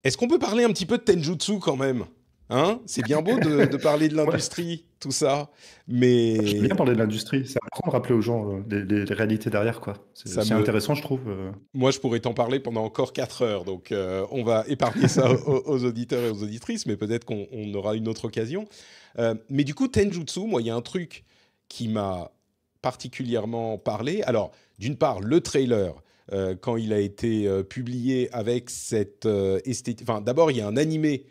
Est-ce qu'on peut parler un petit peu de Tenjutsu quand même? Hein? C'est bien beau de parler de Ouais, l'industrie, tout ça, je veux bien mais parler de l'industrie. C'est important de rappeler aux gens les réalités derrière, quoi. ça C'est me, intéressant, je trouve. moi, je pourrais t'en parler pendant encore 4 heures, donc on va épargner ça aux auditeurs et aux auditrices, mais peut-être qu'on aura une autre occasion. Mais du coup, Tenjutsu, moi, il y a un truc qui m'a particulièrement parlé. Alors, d'une part, le trailer, quand il a été publié avec cette esthétique... Enfin, d'abord, il y a un animé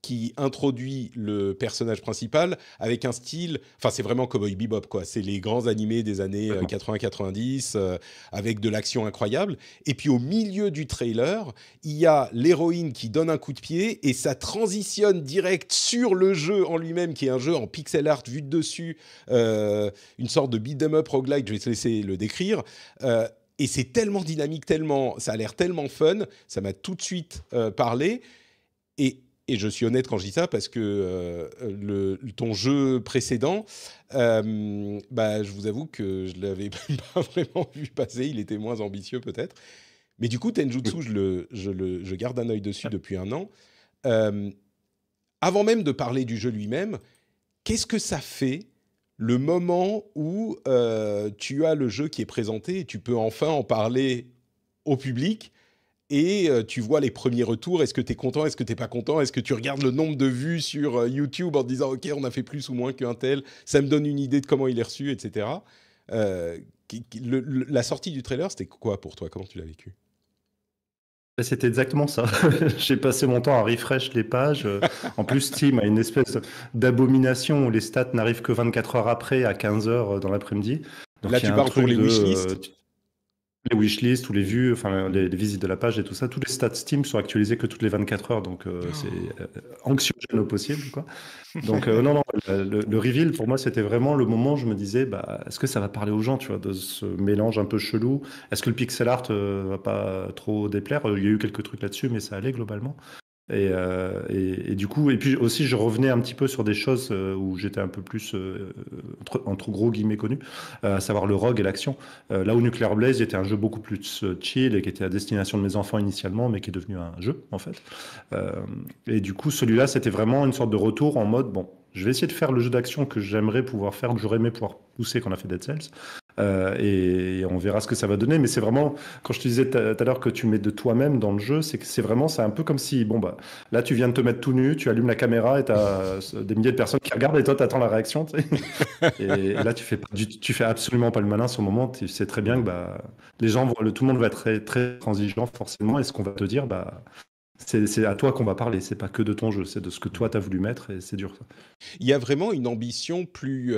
qui introduit le personnage principal avec un style, enfin c'est vraiment Cowboy Bebop quoi, c'est les grands animés des années Complètement. 80-90 avec de l'action incroyable. Et puis au milieu du trailer, il y a l'héroïne qui donne un coup de pied et ça transitionne direct sur le jeu en lui-même qui est un jeu en pixel art vu de dessus, une sorte de beat 'em up roguelike, je vais te laisser le décrire. Et c'est tellement dynamique, tellement, ça a l'air tellement fun, ça m'a tout de suite parlé. Et je suis honnête quand je dis ça parce que ton jeu précédent, bah, je vous avoue que je l'avais pas vraiment vu passer. Il était moins ambitieux peut-être. Mais du coup, Oui. Tenjutsu, je garde un œil dessus depuis un an. Euh, Avant même de parler du jeu lui-même, qu'est-ce que ça fait le moment où tu as le jeu qui est présenté et tu peux enfin en parler au public et tu vois les premiers retours. Est-ce que tu es content? Est-ce que tu n'es pas content? Est-ce que tu regardes le nombre de vues sur YouTube en te disant OK, on a fait plus ou moins qu'un tel, ça me donne une idée de comment il est reçu, etc. La sortie du trailer, c'était quoi pour toi? Comment tu l'as vécu? Bah, c'était exactement ça. J'ai passé mon temps à refresh les pages. En plus, Steam a une espèce d'abomination où les stats n'arrivent que 24 heures après, à 15 heures dans l'après-midi. Là, Donc il y tu a un parles pour truc les de wishlists. les wishlists ou les vues, enfin les visites de la page et tout ça. Tous les stats Steam sont actualisés que toutes les 24 heures, donc c'est anxiogène au possible, quoi. Donc non, non, le reveal pour moi c'était vraiment le moment où je me disais bah est-ce que ça va parler aux gens, tu vois, de ce mélange un peu chelou. Est-ce que le pixel art va pas trop déplaire? Il y a eu quelques trucs là-dessus, mais ça allait globalement. Et du coup, et puis aussi, je revenais un petit peu sur des choses où j'étais un peu plus, entre gros guillemets, connu, à savoir le rogue et l'action. Là où Nuclear Blaze était un jeu beaucoup plus chill et qui était à destination de mes enfants initialement, mais qui est devenu un jeu, en fait. Euh, et du coup, celui-là, c'était vraiment une sorte de retour en mode, bon, je vais essayer de faire le jeu d'action que j'aimerais pouvoir faire, que j'aurais aimé pouvoir pousser quand on a fait Dead Cells. Et on verra ce que ça va donner. Mais c'est vraiment, quand je te disais tout à l'heure que tu mets de toi-même dans le jeu, c'est que c'est vraiment, c'est un peu comme si, bon, bah, là, tu viens de te mettre tout nu, tu allumes la caméra et tu as des milliers de personnes qui regardent et toi, tu attends la réaction. Tu sais. Et là, tu fais absolument pas le malin sur le moment. Tu sais très bien que Hmm. bah, les gens, tout le monde va être très, très transigeant forcément. Et ce qu'on va te dire, bah, c'est à toi qu'on va parler. C'est pas que de ton jeu, c'est de ce que toi, tu as voulu mettre et c'est dur. Ça. Il y a vraiment une ambition plus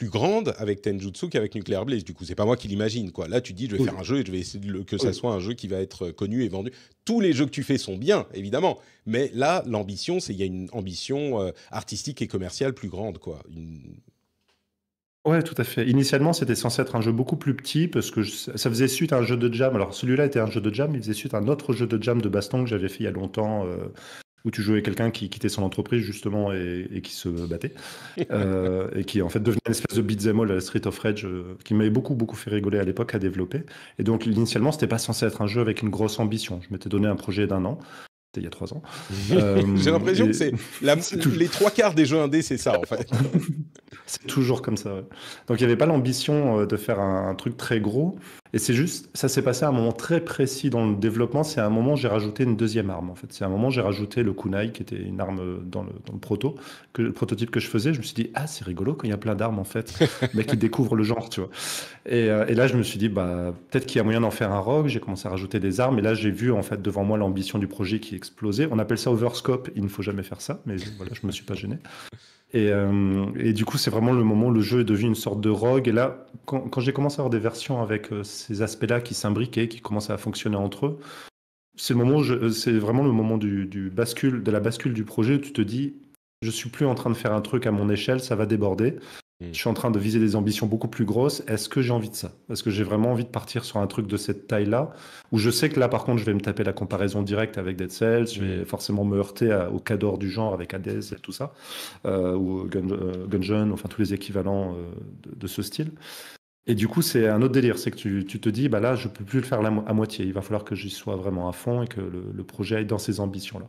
grande avec Tenjutsu qu'avec Nuclear Blaze. Du coup, c'est pas moi qui l'imagine, quoi. Là, tu dis, je vais Oui, faire un jeu et je vais essayer que ça oui. soit un jeu qui va être connu et vendu. Tous les jeux que tu fais sont bien, évidemment. Mais là, l'ambition, il y a une ambition artistique et commerciale plus grande, quoi. Ouais, tout à fait. Initialement, c'était censé être un jeu beaucoup plus petit parce que ça faisait suite à un jeu de jam. Alors, celui-là était un jeu de jam, il faisait suite à un autre jeu de jam de baston que j'avais fait il y a longtemps, où tu jouais quelqu'un qui quittait son entreprise justement et qui se battait, et qui en fait devenait une espèce de beat'em all à la Street of Rage, qui m'avait beaucoup beaucoup fait rigoler à l'époque à développer. Et donc, initialement, c'était pas censé être un jeu avec une grosse ambition. Je m'étais donné un projet d'un an, c'était il y a 3 ans. J'ai l'impression que Et c'est c'est tout. les trois quarts des jeux indés, c'est ça, en fait. C'est toujours comme ça, ouais. Donc il n'y avait pas l'ambition de faire un truc très gros. Et c'est juste, ça s'est passé à un moment très précis dans le développement. C'est à un moment où j'ai rajouté une deuxième arme, en fait. C'est à un moment où j'ai rajouté le kunai, qui était une arme dans le le prototype que je faisais. Je me suis dit, ah, c'est rigolo quand il y a plein d'armes, en fait. Le mec, il découvre le genre, tu vois. Et là, je me suis dit, bah, peut-être qu'il y a moyen d'en faire un rogue. J'ai commencé à rajouter des armes. Et là, j'ai vu, en fait, devant moi, l'ambition du projet qui explosait. On appelle ça overscope. Il ne faut jamais faire ça. Mais voilà, je me suis pas gêné. Et du coup, c'est vraiment le moment où le jeu est devenu une sorte de rogue. Et là, quand j'ai commencé à avoir des versions avec ces aspects-là qui s'imbriquaient, qui commençaient à fonctionner entre eux, c'est le moment où c'est vraiment le moment de la bascule du projet où tu te dis, je suis plus en train de faire un truc à mon échelle, ça va déborder. Je suis en train de viser des ambitions beaucoup plus grosses. Est-ce que j'ai envie de ça? Est-ce que j'ai vraiment envie de partir sur un truc de cette taille-là? Où je sais que là, par contre, je vais me taper la comparaison directe avec Dead Cells. Je vais forcément me heurter au cadre du genre avec Hades et tout ça. Ou Gungeon, enfin tous les équivalents de ce style. Et du coup, c'est un autre délire. C'est que tu te dis, bah là, je peux plus le faire à moitié. Il va falloir que j'y sois vraiment à fond et que le projet aille dans ces ambitions-là.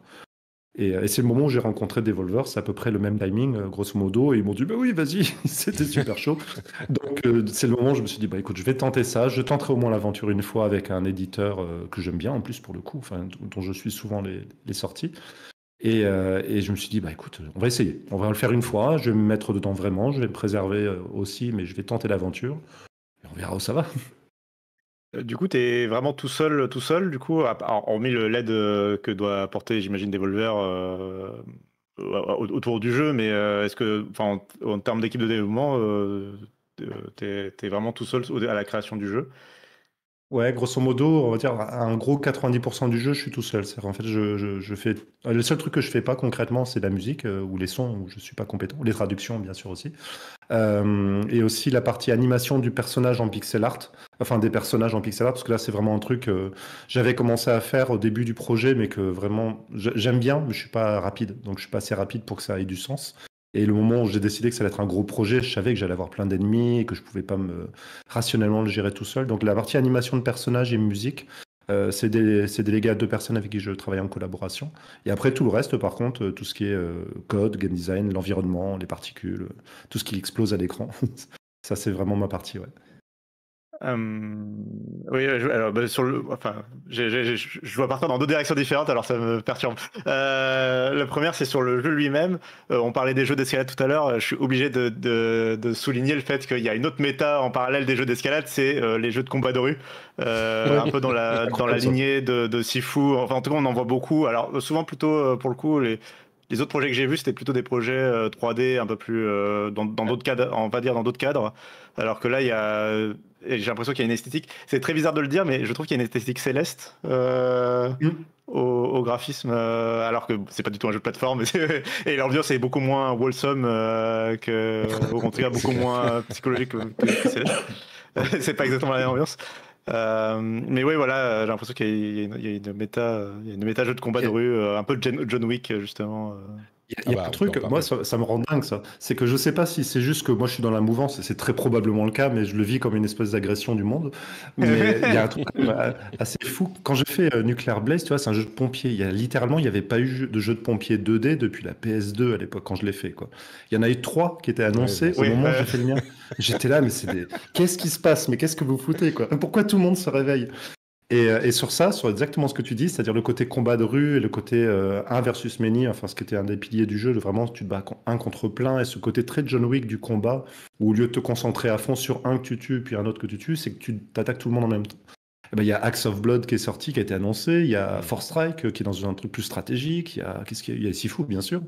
Et c'est le moment où j'ai rencontré Devolver, c'est à peu près le même timing, grosso modo, et ils m'ont dit, bah oui, vas-y, c'était super chaud. Donc c'est le moment où je me suis dit, bah écoute, je vais tenter ça, je tenterai au moins l'aventure une fois avec un éditeur que j'aime bien, en plus pour le coup, enfin, dont je suis souvent les sorties. Et je me suis dit, bah écoute, on va essayer, on va le faire une fois, je vais me mettre dedans vraiment, je vais me préserver aussi, mais je vais tenter l'aventure, et on verra où ça va. Du coup, tu es vraiment tout seul, du coup, hormis l'aide que doit apporter, j'imagine, Devolver autour du jeu, mais est-ce que, en termes d'équipe de développement, t'es vraiment tout seul à la création du jeu? Ouais, grosso modo, on va dire un gros 90% du jeu, je suis tout seul. En fait, je fais. Le seul truc que je fais pas concrètement, c'est la musique ou les sons où je suis pas compétent. Les traductions, bien sûr aussi. Et aussi la partie animation du personnage en pixel art. Enfin, des personnages en pixel art, parce que là, c'est vraiment un truc que j'avais commencé à faire au début du projet, mais que vraiment, j'aime bien, mais je suis pas rapide. Donc, je suis pas assez rapide pour que ça ait du sens. Et le moment où j'ai décidé que ça allait être un gros projet, je savais que j'allais avoir plein d'ennemis et que je pouvais pas rationnellement le gérer tout seul. Donc la partie animation de personnages et musique, c'est délégué à 2 personnes avec qui je travaille en collaboration. Et après tout le reste, par contre, tout ce qui est code, game design, l'environnement, les particules, tout ce qui explose à l'écran, ça c'est vraiment ma partie, ouais. Oui, alors, je dois partir dans 2 directions différentes, alors ça me perturbe. La première, c'est sur le jeu lui-même. On parlait des jeux d'escalade tout à l'heure. Je suis obligé de souligner le fait qu'il y a une autre méta en parallèle des jeux d'escalade, c'est les jeux de combat de rue. Un peu dans la lignée de Sifu. Enfin, en tout cas, on en voit beaucoup. Alors, souvent plutôt, pour le coup, les autres projets que j'ai vus, c'était plutôt des projets 3D un peu plus dans d'autres cadres, on va dire dans d'autres cadres. Alors que là, j'ai l'impression qu'il y a une esthétique. C'est très bizarre de le dire, mais je trouve qu'il y a une esthétique céleste au graphisme, alors que c'est pas du tout un jeu de plateforme. Et l'ambiance est beaucoup moins wholesome en tout cas beaucoup moins psychologique que céleste. C'est pas exactement la même ambiance. Mais oui, voilà, j'ai l'impression qu'il y a une méta jeu de combat de rue, un peu John Wick, justement. Il y a un truc, moi ça me rend dingue ça. C'est que je sais pas si c'est juste que moi je suis dans la mouvance, et c'est très probablement le cas, mais je le vis comme une espèce d'agression du monde. Mais il y a un truc assez fou. Quand j'ai fait Nuclear Blaze, tu vois, c'est un jeu de pompier. Il n'y avait pas eu de jeu de pompier 2D depuis la PS2 à l'époque quand je l'ai fait, quoi. Il y en a eu 3 qui étaient annoncés au moment où j'ai fait le mien. J'étais là, mais qu'est-ce qui se passe? Mais qu'est-ce que vous foutez, quoi? Pourquoi tout le monde se réveille? Et sur ça, sur exactement ce que tu dis, c'est-à-dire le côté combat de rue et le côté 1 versus many, enfin ce qui était un des piliers du jeu, vraiment tu te bats un contre plein, et ce côté très John Wick du combat, où au lieu de te concentrer à fond sur un que tu tues puis un autre que tu tues, c'est que tu t'attaques tout le monde en même temps. Eh ben, il y a Axe of Blood qui est sorti, qui a été annoncé, il y a Force Strike qui est dans un truc plus stratégique, il y a Sifu bien sûr,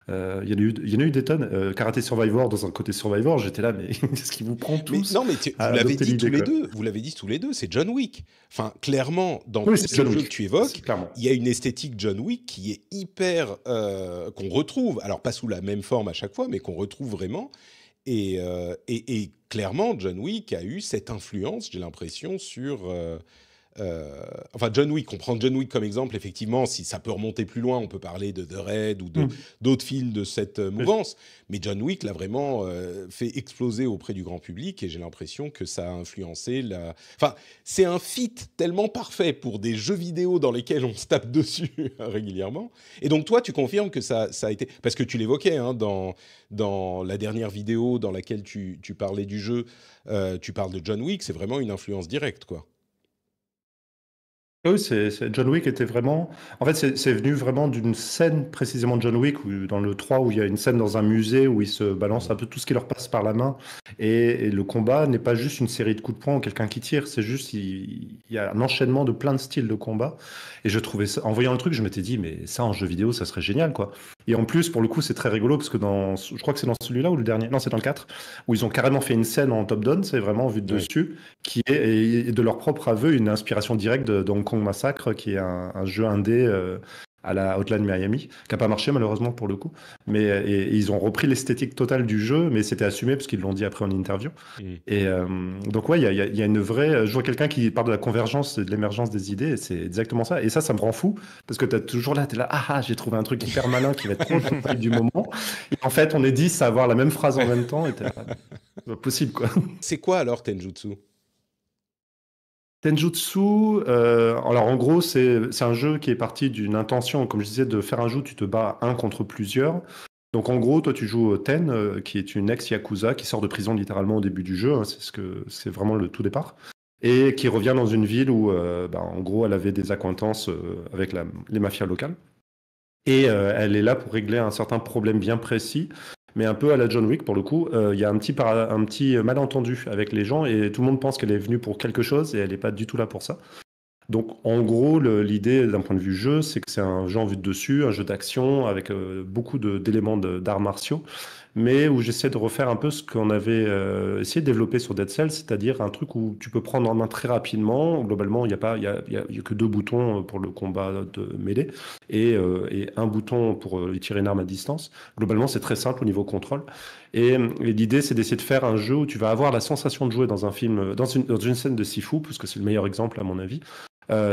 il y en a eu des tonnes. Karate Survivor dans un côté Survivor, j'étais là, mais qu'est-ce qui vous prend tous? Non, mais vous l'avez dit tous les deux. Vous l'avez dit tous les deux. C'est John Wick. Enfin, clairement, dans tous ces jeux que tu évoques, il y a une esthétique John Wick qui est hyper qu'on retrouve. Alors pas sous la même forme à chaque fois, mais qu'on retrouve vraiment. Et clairement, John Wick a eu cette influence, j'ai l'impression, sur enfin, John Wick, on prend John Wick comme exemple, effectivement, si ça peut remonter plus loin, on peut parler de The Raid ou d'autres films de cette mouvance, mais John Wick l'a vraiment fait exploser auprès du grand public, et j'ai l'impression que ça a influencé Enfin, c'est un fit tellement parfait pour des jeux vidéo dans lesquels on se tape dessus régulièrement, et donc toi, tu confirmes que ça a été... Parce que tu l'évoquais hein, dans la dernière vidéo dans laquelle tu parlais du jeu, tu parles de John Wick, c'est vraiment une influence directe, quoi. Oui, John Wick était vraiment. En fait, c'est venu vraiment d'une scène précisément de John Wick, dans le 3, où il y a une scène dans un musée où ils se balancent un peu tout ce qui leur passe par la main. Et le combat n'est pas juste une série de coups de poing ou quelqu'un qui tire, c'est juste, il y a un enchaînement de plein de styles de combat. Et je trouvais ça, en voyant le truc, je m'étais dit, mais ça en jeu vidéo, ça serait génial, quoi. Et en plus, pour le coup, c'est très rigolo, parce que je crois que c'est dans celui-là ou le dernier, non, c'est dans le 4, où ils ont carrément fait une scène en top-down, c'est vraiment vu de dessus, qui est, et de leur propre aveu, une inspiration directe de Hong Kong Massacre, qui est un jeu indé à la Hotline Miami, qui n'a pas marché malheureusement pour le coup. Mais et ils ont repris l'esthétique totale du jeu, mais c'était assumé parce qu'ils l'ont dit après en interview. Et donc ouais, il y a une vraie... Je vois quelqu'un qui parle de la convergence et de l'émergence des idées, et c'est exactement ça. Et ça me rend fou, parce que t'es là, j'ai trouvé un truc hyper malin qui va être trop le du moment. Et en fait, on est 10 à avoir la même phrase en même temps. Et Pas possible, quoi. C'est quoi alors Tenjutsu? Tenjutsu, alors en gros, c'est un jeu qui est parti d'une intention, comme je disais, de faire un jeu où tu te bats un contre plusieurs. Donc en gros, toi tu joues Ten, qui est une ex-Yakuza qui sort de prison littéralement au début du jeu, hein, c'est vraiment le tout départ, et qui revient dans une ville où, en gros, elle avait des acquaintances avec les mafias locales. Et elle est là pour régler un certain problème bien précis, mais un peu à la John Wick pour le coup. Il y a un petit malentendu avec les gens et tout le monde pense qu'elle est venue pour quelque chose et elle n'est pas du tout là pour ça. Donc en gros, l'idée d'un point de vue jeu, c'est que c'est un jeu en vue de dessus, un jeu d'action avec beaucoup d'éléments d'arts martiaux, mais où j'essaie de refaire un peu ce qu'on avait essayé de développer sur Dead Cells, c'est-à-dire un truc où tu peux prendre en main très rapidement. Globalement, il n'y a pas, il y a que 2 boutons pour le combat de mêlée et un bouton pour tirer une arme à distance. Globalement, c'est très simple au niveau contrôle. Et l'idée, c'est d'essayer de faire un jeu où tu vas avoir la sensation de jouer dans un film, dans une scène de Sifu, parce que c'est le meilleur exemple à mon avis.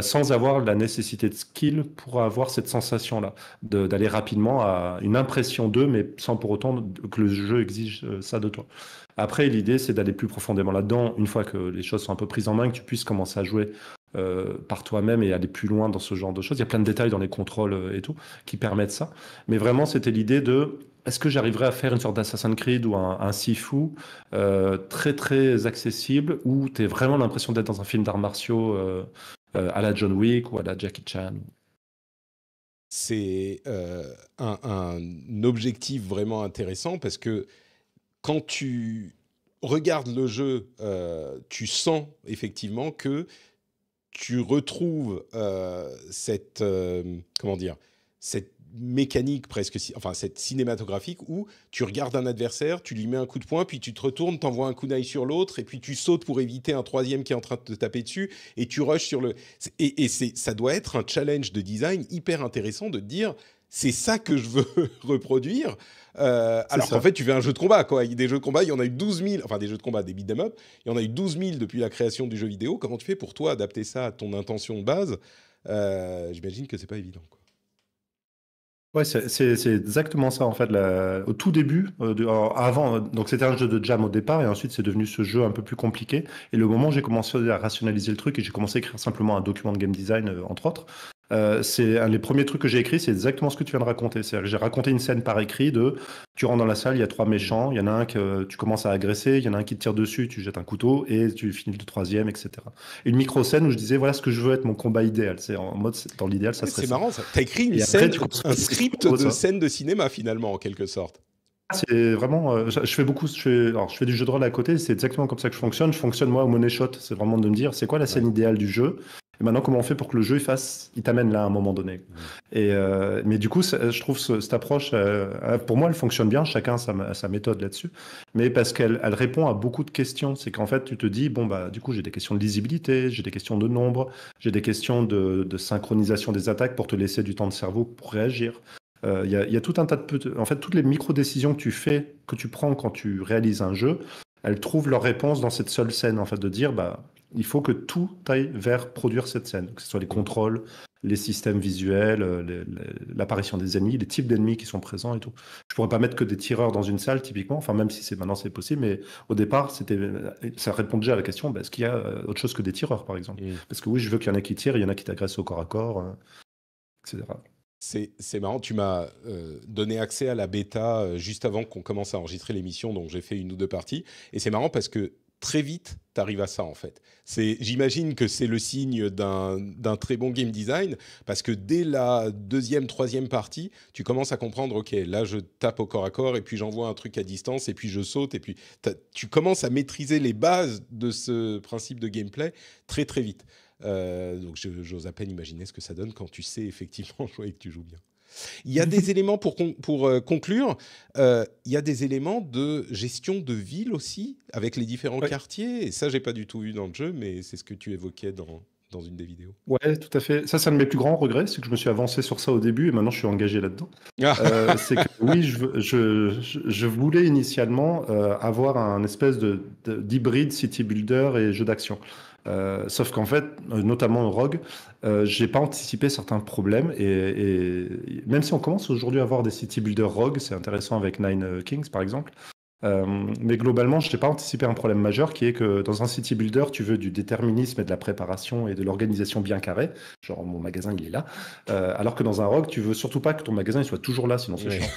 Sans avoir la nécessité de skill pour avoir cette sensation-là, d'aller rapidement à une impression d'eux, mais sans pour autant que le jeu exige ça de toi. Après, l'idée, c'est d'aller plus profondément là-dedans, une fois que les choses sont un peu prises en main, que tu puisses commencer à jouer par toi-même et aller plus loin dans ce genre de choses. Il y a plein de détails dans les contrôles et tout qui permettent ça. Mais vraiment, c'était l'idée de est-ce que j'arriverais à faire une sorte d'Assassin's Creed ou un Sifu très très accessible où tu as vraiment l'impression d'être dans un film d'arts martiaux à la John Wick ou à la Jackie Chan. C'est un objectif vraiment intéressant parce que quand tu regardes le jeu, tu sens effectivement que tu retrouves cette comment dire, cette mécanique presque, enfin cette cinématographique où tu regardes un adversaire, tu lui mets un coup de poing, puis tu te retournes, t'envoies un coup d'œil sur l'autre, et puis tu sautes pour éviter un troisième qui est en train de te taper dessus, et tu rushes sur le... Et ça doit être un challenge de design hyper intéressant de te dire, c'est ça que je veux reproduire, alors qu'en fait tu fais un jeu de combat, quoi. Des jeux de combat, il y en a eu 12 000, enfin des jeux de combat, des beat'em up, il y en a eu 12 000 depuis la création du jeu vidéo. Comment tu fais pour toi adapter ça à ton intention de base? J'imagine que c'est pas évident, quoi. Ouais, c'est exactement ça en fait. Au tout début, alors, avant, donc c'était un jeu de jam au départ et ensuite c'est devenu ce jeu un peu plus compliqué. Et le moment où j'ai commencé à rationaliser le truc et j'ai commencé à écrire simplement un document de game design, entre autres, c'est un des premiers trucs que j'ai écrit, c'est exactement ce que tu viens de raconter. C'est-à-dire que j'ai raconté une scène par écrit de tu rentres dans la salle, il y a 3 méchants, il y en a un que tu commences à agresser, il y en a un qui te tire dessus, tu jettes un couteau et tu finis le troisième, etc. Une micro-scène où je disais voilà ce que je veux être mon combat idéal. C'est en mode, dans l'idéal, ça Ouais, serait c'est ça. marrant ça. T'as écrit une Et après, scène, tu construis un une script histoire de de ça. scène de cinéma finalement en quelque sorte. C'est vraiment, je fais beaucoup, alors, je fais du jeu de rôle à côté, c'est exactement comme ça que je fonctionne. Je fonctionne moi au money shot, c'est vraiment de me dire c'est quoi la scène Ouais. idéale du jeu et maintenant comment on fait pour que le jeu il t'amène là à un moment donné. Et mais du coup, je trouve cette approche, pour moi, elle fonctionne bien. Chacun a sa méthode là-dessus, mais parce qu'elle répond à beaucoup de questions. C'est qu'en fait, tu te dis bon bah du coup j'ai des questions de lisibilité, j'ai des questions de nombre, j'ai des questions de synchronisation des attaques pour te laisser du temps de cerveau pour réagir. Il y a tout un tas en fait, toutes les micro-décisions que tu fais, que tu prends quand tu réalises un jeu, elles trouvent leur réponse dans cette seule scène, en fait, de dire, bah, il faut que tout aille vers produire cette scène, que ce soit les contrôles, les systèmes visuels, l'apparition des ennemis, les types d'ennemis qui sont présents et tout. Je pourrais pas mettre que des tireurs dans une salle, typiquement, enfin, même si maintenant c'est possible, mais au départ, ça répond déjà à la question, bah, est-ce qu'il y a autre chose que des tireurs, par exemple? Parce que oui, je veux qu'il y en ait qui tirent, il y en a qui t'agressent au corps à corps, etc. C'est marrant, tu m'as donné accès à la bêta juste avant qu'on commence à enregistrer l'émission, donc j'ai fait une ou deux parties. Et c'est marrant parce que très vite, tu arrives à ça en fait. J'imagine que c'est le signe d'un très bon game design, parce que dès la deuxième, troisième partie, tu commences à comprendre, ok, là je tape au corps à corps, et puis j'envoie un truc à distance, et puis je saute, et puis tu commences à maîtriser les bases de ce principe de gameplay très très vite. Donc j'ose à peine imaginer ce que ça donne quand tu sais effectivement jouer et que tu joues bien. Il y a des éléments pour conclure. Il y a des éléments de gestion de ville aussi avec les différents Ouais. quartiers. Et ça, j'ai pas du tout vu dans le jeu, mais c'est ce que tu évoquais dans une des vidéos. Ouais, tout à fait. Ça, c'est un de mes plus grands regrets, c'est que je me suis avancé sur ça au début et maintenant je suis engagé là-dedans. Ah, C'est que oui, je voulais initialement avoir un espèce d'hybride city builder et jeu d'action. Sauf qu'en fait, notamment au Rogue, j'ai pas anticipé certains problèmes et même si on commence aujourd'hui à avoir des city builders Rogue, c'est intéressant avec Nine Kings par exemple. Mais globalement, je n'ai pas anticipé un problème majeur qui est que dans un city builder, tu veux du déterminisme et de la préparation et de l'organisation bien carrée. Genre, mon magasin, il est là. Alors que dans un rogue, tu veux surtout pas que ton magasin il soit toujours là, sinon c'est Ouais. chiant.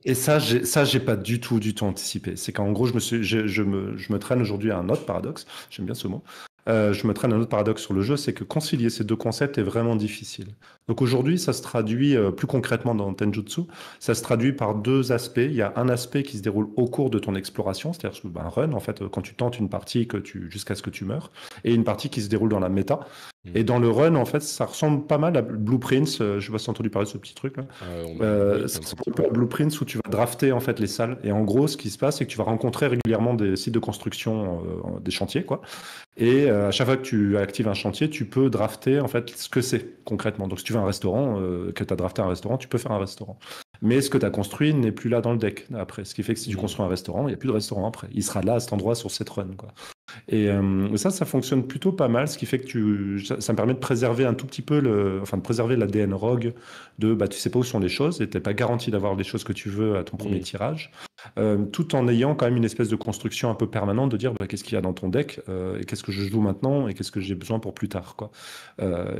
Et ça, j'ai pas du tout anticipé. C'est qu'en gros, je me traîne aujourd'hui à un autre paradoxe. J'aime bien ce mot. Je me traîne un autre paradoxe sur le jeu, c'est que concilier ces deux concepts est vraiment difficile. Donc aujourd'hui, ça se traduit plus concrètement dans Tenjutsu. Ça se traduit par deux aspects. Il y a un aspect qui se déroule au cours de ton exploration, c'est-à-dire un run, en fait, quand tu tentes une partie jusqu'à ce que tu meurs, et une partie qui se déroule dans la méta. Et dans le run, en fait, ça ressemble pas mal à Blueprints. Je sais pas si tu as entendu parler de ce petit truc là. Oui, Ça un petit ressemble un peu à Blueprints où tu vas drafter en fait les salles. Et en gros, ce qui se passe, c'est que tu vas rencontrer régulièrement des sites de construction, des chantiers, quoi. Et à chaque fois que tu actives un chantier, tu peux drafter en fait ce que c'est concrètement. Donc si tu veux un restaurant, que tu as drafté un restaurant, tu peux faire un restaurant. Mais ce que tu as construit n'est plus là dans le deck après. Ce qui fait que si tu construis un restaurant, il n'y a plus de restaurant après. Il sera là à cet endroit sur cette run, quoi. Et ça fonctionne plutôt pas mal, ce qui fait que ça me permet de préserver un tout petit peu de préserver l'ADN rogue de tu sais pas où sont les choses et t'es pas garanti d'avoir les choses que tu veux à ton premier tirage, tout en ayant quand même une espèce de construction un peu permanente de dire qu'est-ce qu'il y a dans ton deck et qu'est-ce que je joue maintenant et qu'est-ce que j'ai besoin pour plus tard, quoi.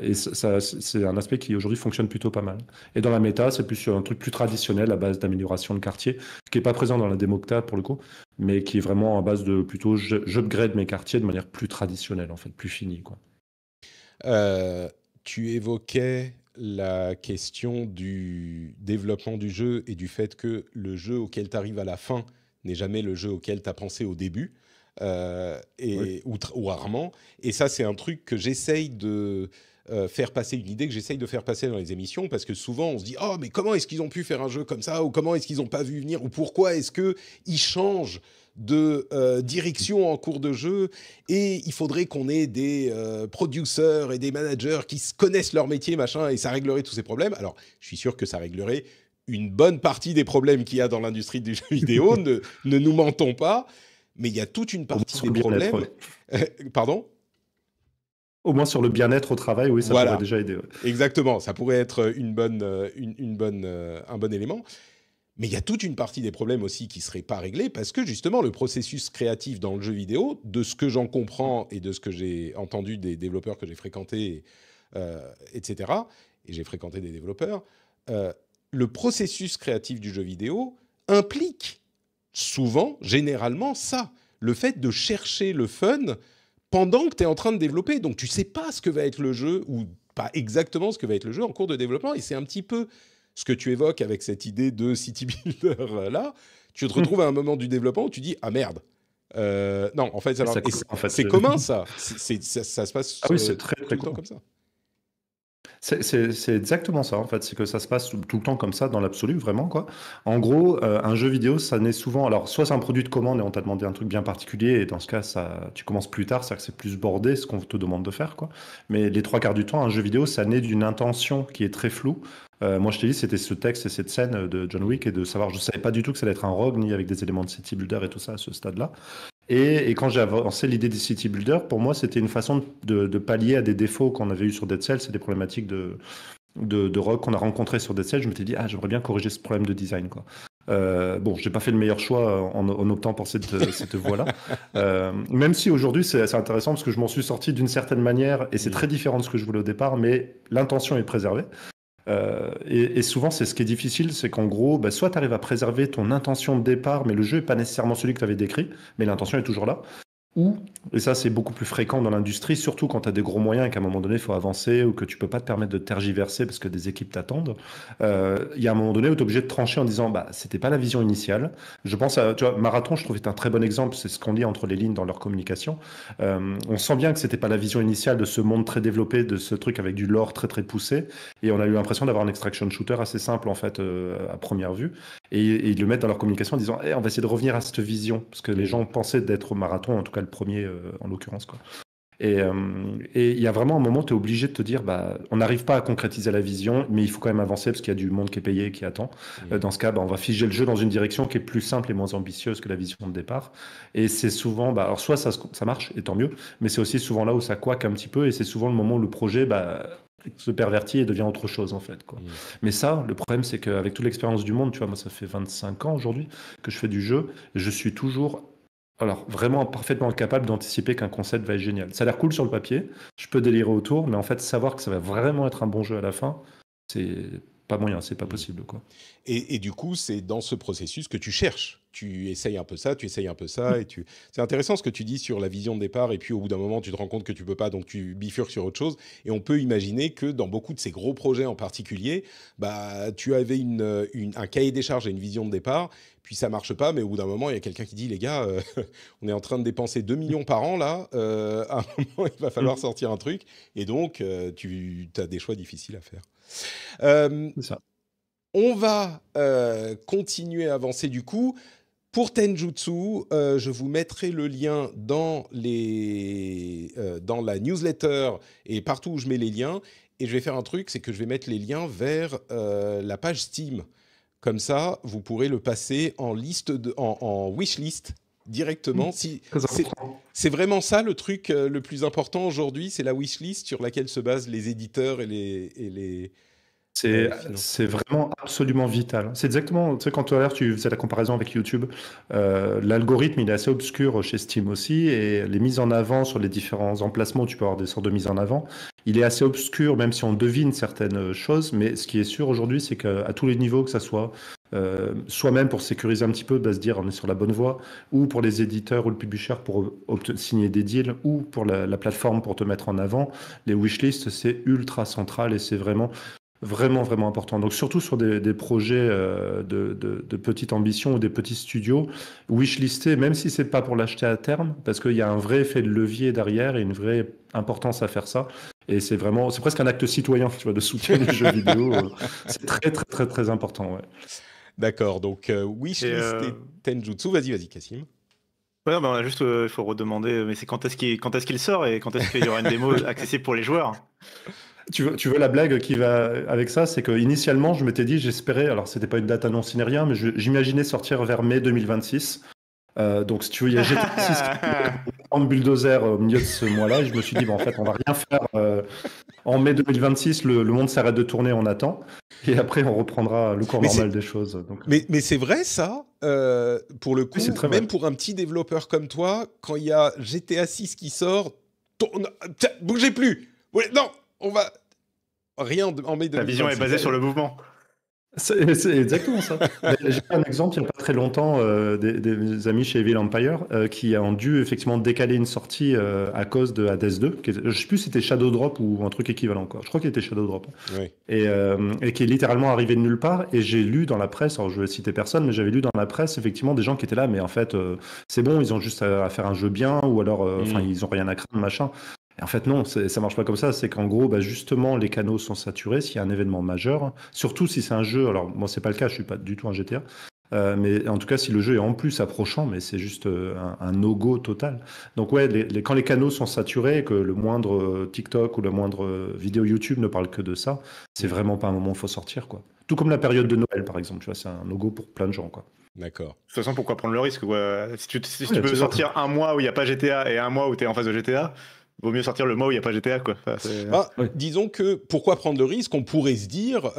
Et ça, c'est un aspect qui aujourd'hui fonctionne plutôt pas mal. Et dans la méta, c'est plus sur un truc plus traditionnel à base d'amélioration de quartier, qui est pas présent dans la démo que t'as pour le coup, mais qui est vraiment à base de plutôt j'upgrade mes quartiers de manière plus traditionnelle, en fait, plus finie, quoi. Tu évoquais la question du développement du jeu et du fait que le jeu auquel tu arrives à la fin n'est jamais le jeu auquel tu as pensé au début, Oui. ou rarement. Et ça, c'est un truc que j'essaye de faire passer, une idée que j'essaye de faire passer dans les émissions, parce que souvent on se dit « Oh, mais comment est-ce qu'ils ont pu faire un jeu comme ça ?» ou « Comment est-ce qu'ils n'ont pas vu venir ?» ou « Pourquoi est-ce qu'ils changent de direction en cours de jeu ?» Et il faudrait qu'on ait des producers et des managers qui connaissent leur métier, machin, et ça réglerait tous ces problèmes. Alors, je suis sûr que ça réglerait une bonne partie des problèmes qu'il y a dans l'industrie du jeu vidéo, ne nous mentons pas, mais il y a toute une Au moins partie sur des le bien-être, problèmes... Pardon ? Au moins sur le bien-être au travail, oui, ça pourrait Voilà, déjà aider. Ouais. exactement. Ça pourrait être un bon élément. Mais il y a toute une partie des problèmes aussi qui ne seraient pas réglés parce que justement, le processus créatif dans le jeu vidéo, de ce que j'en comprends et de ce que j'ai entendu des développeurs que j'ai fréquentés, etc., et j'ai fréquenté des développeurs, le processus créatif du jeu vidéo implique souvent, généralement, ça. Le fait de chercher le fun pendant que tu es en train de développer. Donc, tu ne sais pas ce que va être le jeu, ou pas exactement ce que va être le jeu en cours de développement. Et c'est un petit peu ce que tu évoques avec cette idée de city builder-là. Tu te retrouves à un moment du développement où tu dis « Ah merde !» non, en fait, alors, En fait, c'est commun, ça. Ça se passe ah oui, c'est très, tout très le temps cool. comme ça. C'est exactement ça, en fait. C'est que ça se passe tout le temps comme ça, dans l'absolu, vraiment, quoi. En gros, un jeu vidéo, ça naît souvent. Alors, soit c'est un produit de commande et on t'a demandé un truc bien particulier, et dans ce cas, tu commences plus tard, c'est-à-dire que c'est plus bordé ce qu'on te demande de faire, quoi. Mais les trois quarts du temps, un jeu vidéo, ça naît d'une intention qui est très floue. Moi, je t'ai dit, c'était ce texte et cette scène de John Wick, et de savoir, je savais pas du tout que ça allait être un rogue, ni avec des éléments de city builder et tout ça à ce stade-là. Et quand j'ai avancé l'idée des city builder, pour moi, c'était une façon de pallier à des défauts qu'on avait eu sur Dead Cells, c'est des problématiques de rogue qu'on a rencontrées sur Dead Cells. Je m'étais dit, j'aimerais bien corriger ce problème de design, quoi. Bon, j'ai pas fait le meilleur choix en optant pour cette voie-là. Même si aujourd'hui c'est intéressant parce que je m'en suis sorti d'une certaine manière et c'est très différent de ce que je voulais au départ, mais l'intention est préservée. Et souvent, c'est ce qui est difficile, c'est qu'en gros, soit tu arrives à préserver ton intention de départ, mais le jeu n'est pas nécessairement celui que tu avais décrit, mais l'intention est toujours là. Ou, et ça c'est beaucoup plus fréquent dans l'industrie, surtout quand tu as des gros moyens et qu'à un moment donné il faut avancer ou que tu peux pas te permettre de tergiverser parce que des équipes t'attendent, il y a un moment donné où tu es obligé de trancher en disant c'était pas la vision initiale. Je pense à, tu vois, Marathon, je trouve que c'est un très bon exemple, c'est ce qu'on lit entre les lignes dans leur communication. On sent bien que c'était pas la vision initiale de ce monde très développé, de ce truc avec du lore très très poussé, et on a eu l'impression d'avoir un extraction shooter assez simple en fait à première vue, et ils le mettent dans leur communication en disant on va essayer de revenir à cette vision, parce que les gens pensaient d'être Marathon, en tout cas le premier en l'occurrence, quoi. Et il y a vraiment un moment où tu es obligé de te dire on n'arrive pas à concrétiser la vision, mais il faut quand même avancer parce qu'il y a du monde qui est payé et qui attend. Dans ce cas, on va figer le jeu dans une direction qui est plus simple et moins ambitieuse que la vision de départ. Et c'est souvent, alors soit ça marche, et tant mieux, mais c'est aussi souvent là où ça couaque un petit peu, et c'est souvent le moment où le projet se pervertit et devient autre chose, en fait, quoi. Mais ça, le problème, c'est qu'avec toute l'expérience du monde, tu vois, moi, ça fait 25 ans aujourd'hui que je fais du jeu, et je suis toujours, alors, vraiment parfaitement incapable d'anticiper qu'un concept va être génial. Ça a l'air cool sur le papier, je peux délirer autour, mais en fait, savoir que ça va vraiment être un bon jeu à la fin, c'est pas moyen, c'est pas possible, quoi. Et du coup, c'est dans ce processus que tu cherches. Tu essayes un peu ça, tu essayes un peu ça, et tu. C'est intéressant ce que tu dis sur la vision de départ, et puis au bout d'un moment, tu te rends compte que tu peux pas, donc tu bifurques sur autre chose. Et on peut imaginer que dans beaucoup de ces gros projets en particulier, bah, tu avais un cahier des charges et une vision de départ, puis ça marche pas, mais au bout d'un moment, il y a quelqu'un qui dit, les gars, on est en train de dépenser 2 millions par an là, à un moment, il va falloir sortir un truc, et donc tu as des choix difficiles à faire. C'est ça. On va continuer à avancer du coup. Pour Tenjutsu, je vous mettrai le lien dans la newsletter et partout où je mets les liens. Et je vais faire un truc, c'est que je vais mettre les liens vers la page Steam. Comme ça, vous pourrez le passer en en wishlist directement. Très important. C'est vraiment ça le truc le plus important aujourd'hui, c'est la wishlist sur laquelle se basent les éditeurs et les finances. C'est vraiment absolument vital. C'est exactement, tu sais, quand tout à l'heure tu faisais la comparaison avec YouTube, l'algorithme il est assez obscur chez Steam aussi, et les mises en avant sur les différents emplacements où tu peux avoir des sortes de mises en avant, il est assez obscur, même si on devine certaines choses, mais ce qui est sûr aujourd'hui, c'est qu'à tous les niveaux, que ça soit soi-même pour sécuriser un petit peu, se dire on est sur la bonne voie, ou pour les éditeurs ou le publisher pour signer des deals, ou pour la plateforme pour te mettre en avant, les wishlists, c'est ultra central et c'est vraiment vraiment, vraiment important. Donc, surtout sur des projets de petite ambition ou des petits studios, wishlister, même si c'est pas pour l'acheter à terme, parce qu'il y a un vrai effet de levier derrière et une vraie importance à faire ça. Et c'est presque un acte citoyen, tu vois, de soutien des jeux vidéo. C'est très, très, très, très important, ouais. D'accord, donc wishlist et Tenjutsu. Vas-y, Cassim. Ouais, non, bah, juste, il faut redemander, mais c'est quand est-ce qu'il sort et quand est-ce qu'il y aura une démo accessible pour les joueurs? Tu veux la blague qui va avec ça, c'est que initialement je m'étais dit, j'espérais, alors c'était pas une date annoncée ni rien, mais j'imaginais sortir vers mai 2026. Donc si tu veux, il y a GTA 6 qui est en bulldozer au milieu de ce mois-là, et je me suis dit, en fait, on va rien faire. En mai 2026, le monde s'arrête de tourner, on attend, et après on reprendra le cours normal des choses. Donc, mais c'est vrai ça, pour le coup, oui, c'est très même vrai. pour un petit développeur comme toi, quand il y a GTA 6 qui sort, bougez plus. Ouais, non, on va rien en mai 2026. La vision est basée sur le mouvement. C'est exactement ça. J'ai un exemple il n'y a pas très longtemps des amis chez Evil Empire qui ont dû effectivement décaler une sortie à cause de Hades 2. Je ne sais plus si c'était Shadow Drop ou un truc équivalent, quoi. Je crois qu'il était Shadow Drop. Oui. Et qui est littéralement arrivé de nulle part. Et j'ai lu dans la presse, alors je vais citer personne, mais j'avais lu dans la presse effectivement des gens qui étaient là, mais en fait c'est bon, ils ont juste à faire un jeu bien, ou alors ils n'ont rien à craindre, machin. Et en fait, non, ça marche pas comme ça. C'est qu'en gros, justement, les canaux sont saturés s'il y a un événement majeur. Surtout si c'est un jeu. Alors, moi, c'est pas le cas, je suis pas du tout un GTA. Mais en tout cas, si le jeu est en plus approchant, mais c'est juste un no-go total. Donc, ouais, quand les canaux sont saturés et que le moindre TikTok ou la moindre vidéo YouTube ne parle que de ça, c'est vraiment pas un moment où il faut sortir, quoi. Tout comme la période de Noël, par exemple. Tu vois, c'est un no-go pour plein de gens, quoi. D'accord. De toute façon, pourquoi prendre le risque, quoi. Si tu Ouais, peux c'est ça. sortir un mois où il n'y a pas GTA et un mois où tu es en face de GTA, vaut mieux sortir le mois où il n'y a pas GTA, quoi. Enfin, Oui. Disons que pourquoi prendre le risque? On pourrait se dire,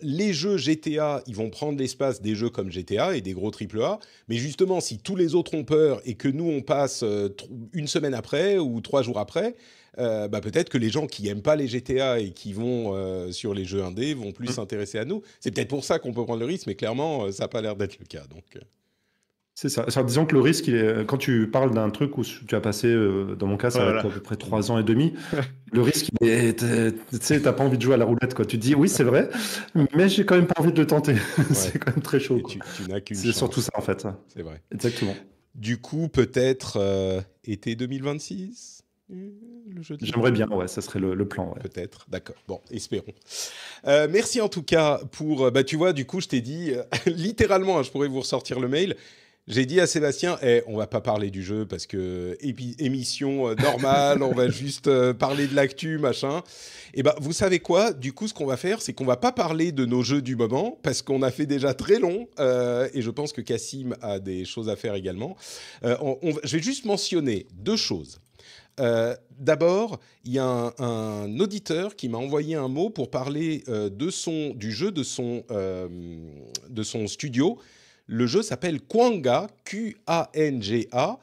les jeux GTA, ils vont prendre l'espace des jeux comme GTA et des gros AAA, mais justement, si tous les autres ont peur et que nous, on passe une semaine après ou 3 jours après, peut-être que les gens qui n'aiment pas les GTA et qui vont sur les jeux indés vont plus s'intéresser à nous. C'est peut-être pour ça qu'on peut prendre le risque, mais clairement, ça n'a pas l'air d'être le cas. Donc, C'est ça. Alors, disons que le risque, quand tu parles d'un truc où tu as passé, dans mon cas, ça va voilà. être à peu près 3 ans et demi, le risque, tu sais, t'as pas envie de jouer à la roulette, quoi. Tu te dis, oui, c'est vrai, mais j'ai quand même pas envie de le tenter. C'est quand même très chaud, et quoi. tu n'as qu'une C'est chance. surtout ça, en fait. C'est vrai. Exactement. Du coup, peut-être été 2026 le jeu de J'aimerais bien, ouais, ça serait le plan, ouais. Peut-être, d'accord. Bon, espérons. Merci en tout cas pour... tu vois, du coup, je t'ai dit, littéralement, je pourrais vous ressortir le mail. J'ai dit à Sébastien, on va pas parler du jeu parce que émission normale, on va juste parler de l'actu, machin. Et vous savez quoi? Du coup, ce qu'on va faire, c'est qu'on va pas parler de nos jeux du moment parce qu'on a fait déjà très long et je pense que Cassim a des choses à faire également. Je vais juste mentionner 2 choses. D'abord, il y a un auditeur qui m'a envoyé un mot pour parler du jeu de son studio. Le jeu s'appelle Kwanga, Q-A-N-G-A.